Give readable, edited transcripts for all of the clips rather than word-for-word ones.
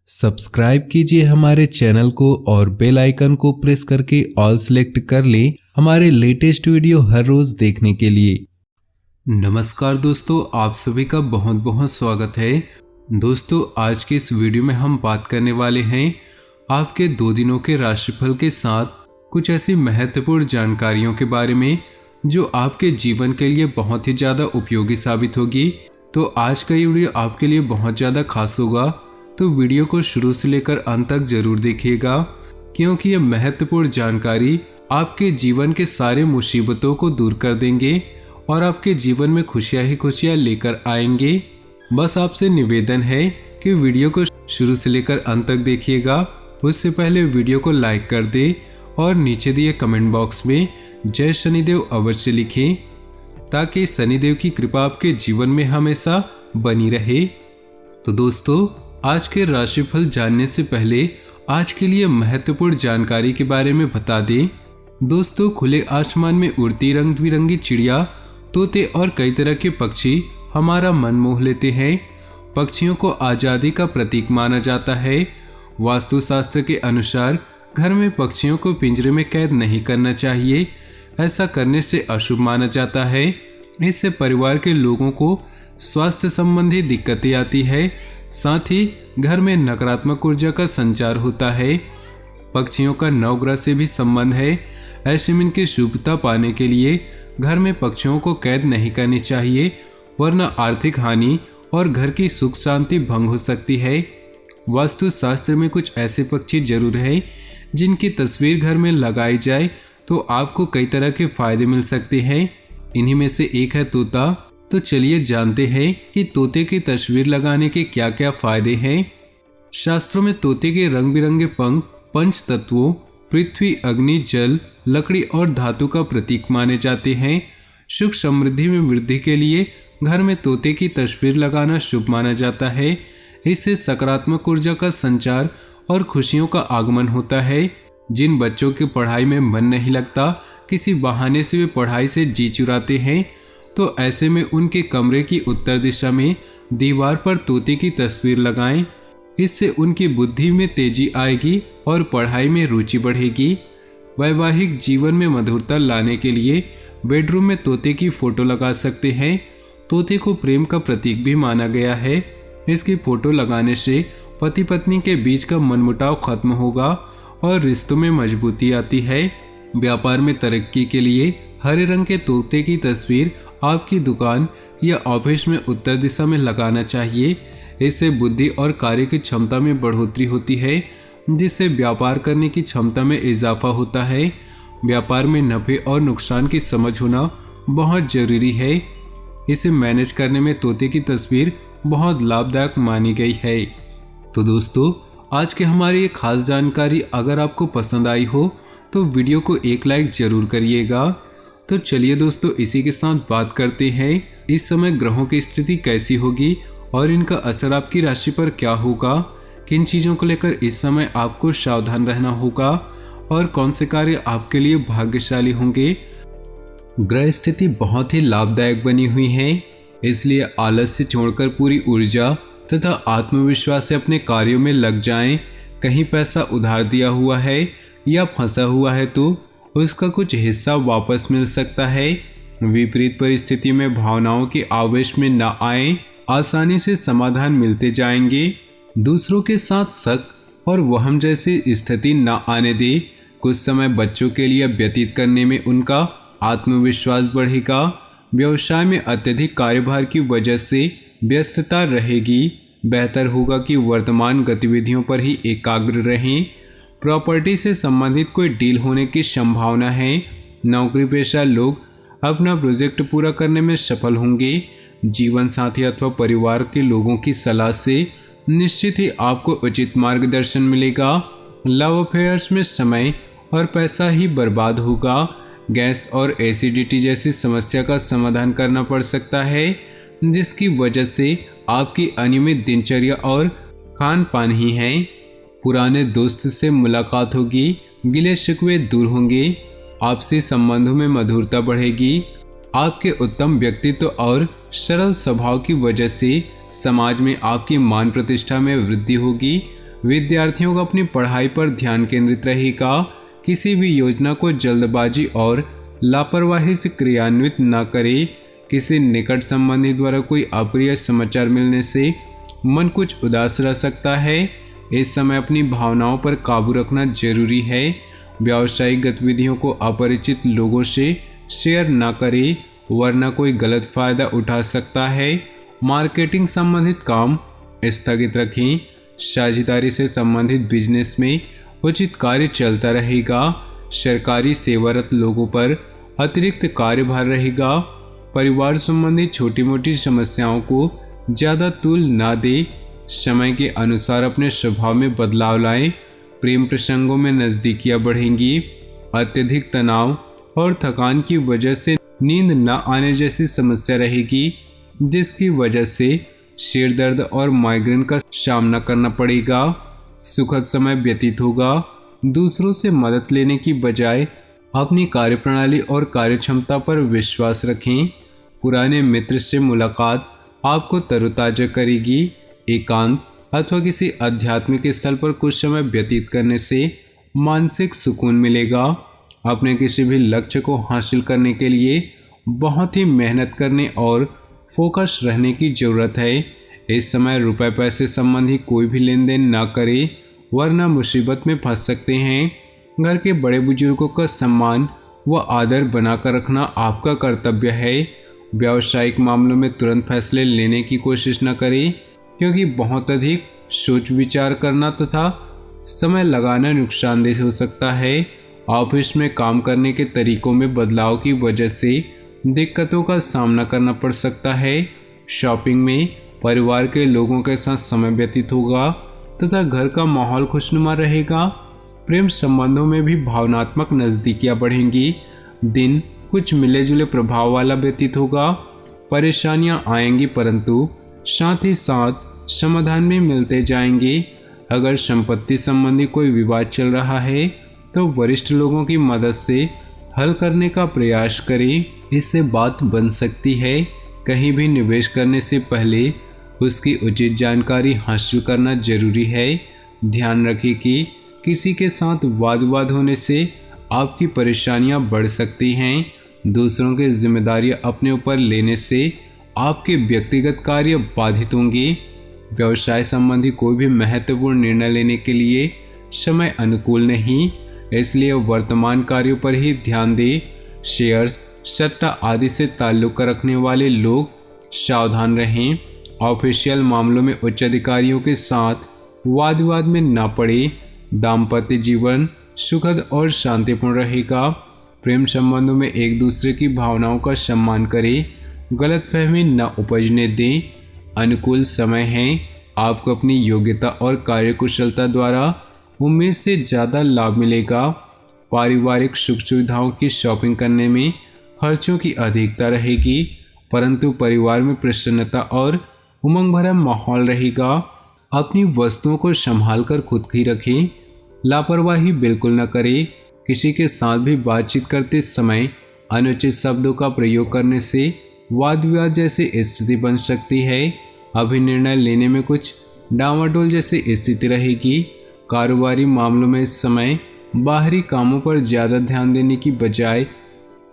Subscribe कीजिए हमारे channel को और बेल आइकन को प्रेस करके ऑल सेलेक्ट कर लें हमारे लेटेस्ट वीडियो हर रोज देखने के लिए। नमस्कार दोस्तों, आप सभी का बहुत बहुत स्वागत है। दोस्तों, आज के इस वीडियो में हम बात करने वाले हैं आपके 2 दिनों के राशिफल के साथ कुछ ऐसी महत्वपूर्ण जानकारियों के बारे में जो आपके जीवन के लिए बहुत ही ज़्यादा उपयोगी साबित होगी। तो आज का ये वीडियो आपके लिए बहुत ज़्यादा खास होगा, तो वीडियो को शुरू से लेकर अंत तक जरूर देखिएगा, क्योंकि ये महत्वपूर्ण जानकारी आपके जीवन के सारे मुसीबतों को दूर कर देंगे और आपके जीवन में खुशियां ही खुशियां लेकर आएंगे। बस आपसे निवेदन है कि वीडियो को शुरू से लेकर अंत तक देखिएगा। उससे पहले वीडियो को लाइक कर दे और नीचे दिए कमेंट बॉक्स में जय शनिदेव अवश्य लिखें, ताकि शनिदेव की कृपा आपके जीवन में हमेशा बनी रहे। तो दोस्तों, आज के राशिफल जानने से पहले आज के लिए महत्वपूर्ण जानकारी के बारे में बता दें। दोस्तों, खुले आसमान में उड़ती रंग बिरंगी चिड़िया, तोते और कई तरह के पक्षी हमारा मन मोह लेते हैं। पक्षियों को आज़ादी का प्रतीक माना जाता है। वास्तुशास्त्र के अनुसार घर में पक्षियों को पिंजरे में कैद नहीं करना चाहिए। ऐसा करने से अशुभ माना जाता है। इससे परिवार के लोगों को स्वास्थ्य संबंधी दिक्कतें आती है, साथ ही घर में नकारात्मक ऊर्जा का संचार होता है। पक्षियों का नवग्रह से भी संबंध है। ऐसे में इनकी शुभता पाने के लिए घर में पक्षियों को कैद नहीं करनी चाहिए, वरना आर्थिक हानि और घर की सुख शांति भंग हो सकती है। वास्तुशास्त्र में कुछ ऐसे पक्षी जरूर हैं जिनकी तस्वीर घर में लगाई जाए तो आपको कई तरह के फायदे मिल सकते हैं। इन्हीं में से एक है तोता। तो चलिए जानते हैं कि तोते की तस्वीर लगाने के क्या क्या फायदे हैं। शास्त्रों में तोते के रंग बिरंगे पंख पंच तत्वों पृथ्वी, अग्नि, जल, लकड़ी और धातु का प्रतीक माने जाते हैं। सुख समृद्धि में वृद्धि के लिए घर में तोते की तस्वीर लगाना शुभ माना जाता है। इससे सकारात्मक ऊर्जा का संचार और खुशियों का आगमन होता है। जिन बच्चों की पढ़ाई में मन नहीं लगता, किसी बहाने से वे पढ़ाई से जी चुराते हैं, तो ऐसे में उनके कमरे की उत्तर दिशा में दीवार पर तोते की तस्वीर लगाएं। इससे उनकी बुद्धि में तेजी आएगी और पढ़ाई में रुचि बढ़ेगी। वैवाहिक जीवन में मधुरता लाने के लिए बेडरूम में तोते की फोटो लगा सकते हैं। तोते को प्रेम का प्रतीक भी माना गया है। इसकी फोटो लगाने से पति पत्नी के बीच का मनमुटाव खत्म होगा और रिश्तों में मजबूती आती है। व्यापार में तरक्की के लिए हरे रंग के तोते की तस्वीर आपकी दुकान या ऑफिस में उत्तर दिशा में लगाना चाहिए। इससे बुद्धि और कार्य की क्षमता में बढ़ोतरी होती है, जिससे व्यापार करने की क्षमता में इजाफा होता है। व्यापार में नफे और नुकसान की समझ होना बहुत जरूरी है। इसे मैनेज करने में तोते की तस्वीर बहुत लाभदायक मानी गई है। तो दोस्तों, आज की हमारी ये खास जानकारी अगर आपको पसंद आई हो तो वीडियो को एक लाइक जरूर करिएगा। तो चलिए दोस्तों, इसी के साथ बात करते हैं इस समय ग्रहों की स्थिति कैसी होगी और इनका असर आपकी राशि पर क्या होगा। किन चीज़ों को लेकर इस समय आपको सावधान रहना होगा और कौन से कार्य आपके लिए भाग्यशाली होंगे। ग्रह स्थिति बहुत ही लाभदायक बनी हुई है, इसलिए आलस्य छोड़कर पूरी ऊर्जा तथा आत्मविश्वास से अपने कार्यों में लग जाएं। कहीं पैसा उधार दिया हुआ है या फंसा हुआ है तो उसका कुछ हिस्सा वापस मिल सकता है। विपरीत परिस्थिति में भावनाओं के आवेश में न आए, आसानी से समाधान मिलते जाएंगे। दूसरों के साथ शक और वहम जैसी स्थिति न आने दे। कुछ समय बच्चों के लिए व्यतीत करने में उनका आत्मविश्वास बढ़ेगा। व्यवसाय में अत्यधिक कार्यभार की वजह से व्यस्तता रहेगी। बेहतर होगा कि वर्तमान गतिविधियों पर ही एकाग्र रहें। प्रॉपर्टी से संबंधित कोई डील होने की संभावना है। नौकरी पेशा लोग अपना प्रोजेक्ट पूरा करने में सफल होंगे। जीवन साथी अथवा परिवार के लोगों की सलाह से निश्चित ही आपको उचित मार्गदर्शन मिलेगा। लव अफेयर्स में समय और पैसा ही बर्बाद होगा। गैस और एसिडिटी जैसी समस्या का समाधान करना पड़ सकता है, जिसकी वजह से आपकी अनियमित दिनचर्या और खान पान ही है। पुराने दोस्त से मुलाकात होगी। गिले शिकवे दूर होंगे। आपसी संबंधों में मधुरता बढ़ेगी। आपके उत्तम व्यक्तित्व और सरल स्वभाव की वजह से समाज में आपकी मान प्रतिष्ठा में वृद्धि होगी। विद्यार्थियों को अपनी पढ़ाई पर ध्यान केंद्रित रहेगा। किसी भी योजना को जल्दबाजी और लापरवाही से क्रियान्वित न करें। किसी निकट संबंधी द्वारा कोई अप्रिय समाचार मिलने से मन कुछ उदास रह सकता है। इस समय अपनी भावनाओं पर काबू रखना जरूरी है। व्यावसायिक गतिविधियों को अपरिचित लोगों से शेयर न करें, वरना कोई गलत फायदा उठा सकता है। मार्केटिंग संबंधित काम स्थगित रखें। साझेदारी से संबंधित बिजनेस में उचित कार्य चलता रहेगा। सरकारी सेवारत लोगों पर अतिरिक्त कार्यभार रहेगा। परिवार संबंधी छोटी मोटी समस्याओं को ज़्यादा तूल ना दें। समय के अनुसार अपने स्वभाव में बदलाव लाएं। प्रेम प्रसंगों में नज़दीकियां बढ़ेंगी। अत्यधिक तनाव और थकान की वजह से नींद न आने जैसी समस्या रहेगी, जिसकी वजह से सिर दर्द और माइग्रेन का सामना करना पड़ेगा। सुखद समय व्यतीत होगा। दूसरों से मदद लेने की बजाय अपनी कार्यप्रणाली और कार्यक्षमता पर विश्वास रखें। पुराने मित्र से मुलाकात आपको तरोताजा करेगी। एकांत अथवा किसी आध्यात्मिक स्थल पर कुछ समय व्यतीत करने से मानसिक सुकून मिलेगा। अपने किसी भी लक्ष्य को हासिल करने के लिए बहुत ही मेहनत करने और फोकस रहने की ज़रूरत है। इस समय रुपए पैसे संबंधी कोई भी लेन देन ना करें, वरना मुसीबत में फंस सकते हैं। घर के बड़े बुजुर्गों का सम्मान व आदर बनाकर रखना आपका कर्तव्य है। व्यावसायिक मामलों में तुरंत फैसले लेने की कोशिश न करें, क्योंकि बहुत अधिक सोच विचार करना तथा समय लगाना नुकसानदेह हो सकता है। ऑफिस में काम करने के तरीकों में बदलाव की वजह से दिक्कतों का सामना करना पड़ सकता है। शॉपिंग में परिवार के लोगों के साथ समय व्यतीत होगा तथा घर का माहौल खुशनुमा रहेगा। प्रेम संबंधों में भी भावनात्मक नज़दीकियां बढ़ेंगी। दिन कुछ मिले जुले प्रभाव वाला व्यतीत होगा। परेशानियां आएंगी, परंतु साथ ही साथ समाधान में मिलते जाएंगे। अगर संपत्ति संबंधी कोई विवाद चल रहा है तो वरिष्ठ लोगों की मदद से हल करने का प्रयास करें, इससे बात बन सकती है। कहीं भी निवेश करने से पहले उसकी उचित जानकारी हासिल करना जरूरी है। ध्यान रखें कि किसी के साथ वाद विवाद होने से आपकी परेशानियां बढ़ सकती हैं। दूसरों की जिम्मेदारियां अपने ऊपर लेने से आपके व्यक्तिगत कार्य बाधित होंगे। व्यवसाय संबंधी कोई भी महत्वपूर्ण निर्णय लेने के लिए समय अनुकूल नहीं, इसलिए वर्तमान कार्यों पर ही ध्यान दें। शेयर्स, सट्टा आदि से ताल्लुक रखने वाले लोग सावधान रहें। ऑफिशियल मामलों में उच्च अधिकारियों के साथ वाद विवाद में न पड़े। दाम्पत्य जीवन सुखद और शांतिपूर्ण रहेगा। प्रेम संबंधों में एक दूसरे की भावनाओं का सम्मान करें। गलतफहमी न उपजने दें। अनुकूल समय है। आपको अपनी योग्यता और कार्यकुशलता द्वारा उम्मीद से ज़्यादा लाभ मिलेगा। पारिवारिक सुख सुविधाओं की शॉपिंग करने में खर्चों की अधिकता रहेगी, परंतु परिवार में प्रसन्नता और उमंग भरा माहौल रहेगा। अपनी वस्तुओं को संभाल कर खुद ही रखें। लापरवाही बिल्कुल न करें। किसी के साथ भी बातचीत करते समय अनुचित शब्दों का प्रयोग करने से वाद विवाद जैसी स्थिति बन सकती है। अभी निर्णय लेने में कुछ डामाडोल जैसी स्थिति रहेगी। कारोबारी मामलों में इस समय बाहरी कामों पर ज़्यादा ध्यान देने की बजाय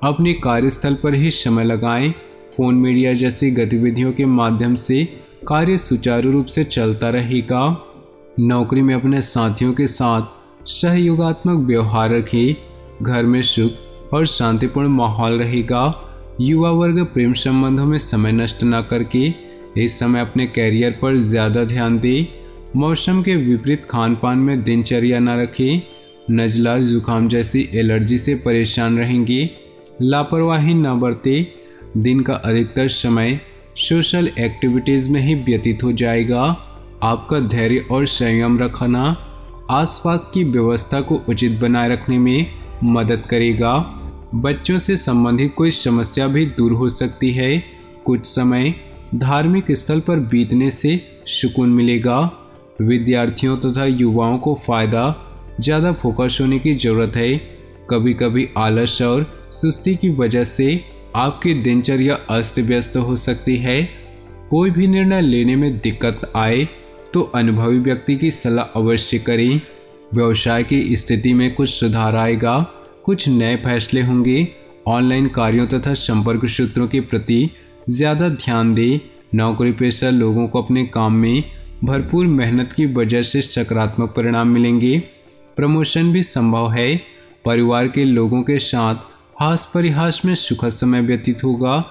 अपने कार्यस्थल पर ही समय लगाएं। फोन मीडिया जैसी गतिविधियों के माध्यम से कार्य सुचारू रूप से चलता रहेगा। नौकरी में अपने साथियों के साथ सहयोगात्मक व्यवहार रखें। घर में सुख और शांतिपूर्ण माहौल रहेगा। युवा वर्ग प्रेम संबंधों में समय नष्ट न करके इस समय अपने कैरियर पर ज़्यादा ध्यान दे। मौसम के विपरीत खान पान में दिनचर्या न रखें। नज़ला जुकाम जैसी एलर्जी से परेशान रहेंगे। लापरवाही न बरते। दिन का अधिकतर समय सोशल एक्टिविटीज़ में ही व्यतीत हो जाएगा। आपका धैर्य और संयम रखना आसपास की व्यवस्था को उचित बनाए रखने में मदद करेगा। बच्चों से संबंधित कोई समस्या भी दूर हो सकती है। कुछ समय धार्मिक स्थल पर बीतने से सुकून मिलेगा। विद्यार्थियों तथा युवाओं को फ़ायदा ज़्यादा फोकस होने की ज़रूरत है। कभी कभी आलस और सुस्ती की वजह से आपकी दिनचर्या अस्त व्यस्त हो सकती है। कोई भी निर्णय लेने में दिक्कत आए तो अनुभवी व्यक्ति की सलाह अवश्य करें। व्यवसाय की स्थिति में कुछ सुधार आएगा, कुछ नए फैसले होंगे। ऑनलाइन कार्यों तथा संपर्क सूत्रों के प्रति ज़्यादा ध्यान दें। नौकरी पेशा लोगों को अपने काम में भरपूर मेहनत की वजह से सकारात्मक परिणाम मिलेंगे। प्रमोशन भी संभव है। परिवार के लोगों के साथ हास परिहास में सुखद समय व्यतीत होगा।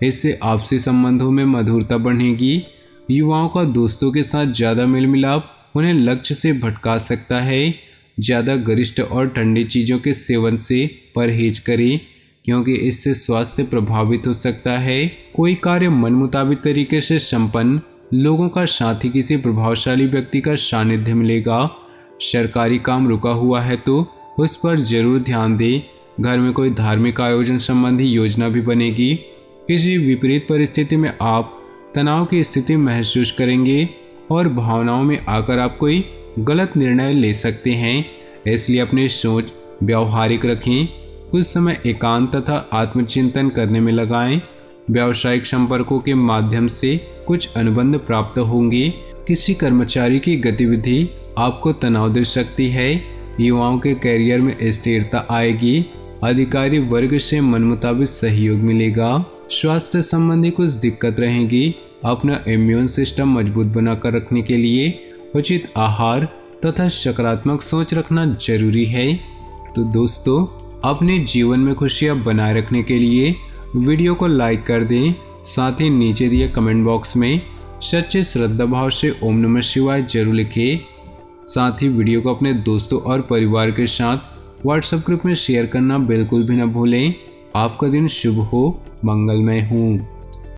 इससे आपसी संबंधों में मधुरता बढ़ेगी। युवाओं का दोस्तों के साथ ज़्यादा मेल मिलाप उन्हें लक्ष्य से भटका सकता है। ज़्यादा गरिष्ठ और ठंडी चीज़ों के सेवन से परहेज करें, क्योंकि इससे स्वास्थ्य प्रभावित हो सकता है। कोई कार्य मन मुताबिक तरीके से संपन्न, लोगों का साथ ही किसी प्रभावशाली व्यक्ति का सानिध्य मिलेगा। सरकारी काम रुका हुआ है तो उस पर जरूर ध्यान दें। घर में कोई धार्मिक आयोजन संबंधी योजना भी बनेगी। किसी विपरीत परिस्थिति में आप तनाव की स्थिति महसूस करेंगे और भावनाओं में आकर आप कोई गलत निर्णय ले सकते हैं। इसलिए अपनी सोच व्यावहारिक रखें। कुछ समय एकांत तथा आत्मचिंतन करने में लगाएं। व्यावसायिक संपर्कों के माध्यम से कुछ अनुबंध प्राप्त होंगे। किसी कर्मचारी की गतिविधि आपको तनाव दे सकती है। युवाओं के करियर में स्थिरता आएगी। अधिकारी वर्ग से मन मुताबिक सहयोग मिलेगा। स्वास्थ्य संबंधी कुछ दिक्कत रहेगी। अपना इम्यून सिस्टम मजबूत बनाकर रखने के लिए उचित आहार तथा सकारात्मक सोच रखना जरूरी है। तो दोस्तों, अपने जीवन में खुशियां बनाए रखने के लिए वीडियो को लाइक कर दें। साथ ही नीचे दिए कमेंट बॉक्स में सच्चे श्रद्धा भाव से ओम नमः शिवाय जरूर लिखें। साथ ही वीडियो को अपने दोस्तों और परिवार के साथ व्हाट्सएप ग्रुप में शेयर करना बिल्कुल भी न भूलें। आपका दिन शुभ हो, मंगलमय हो।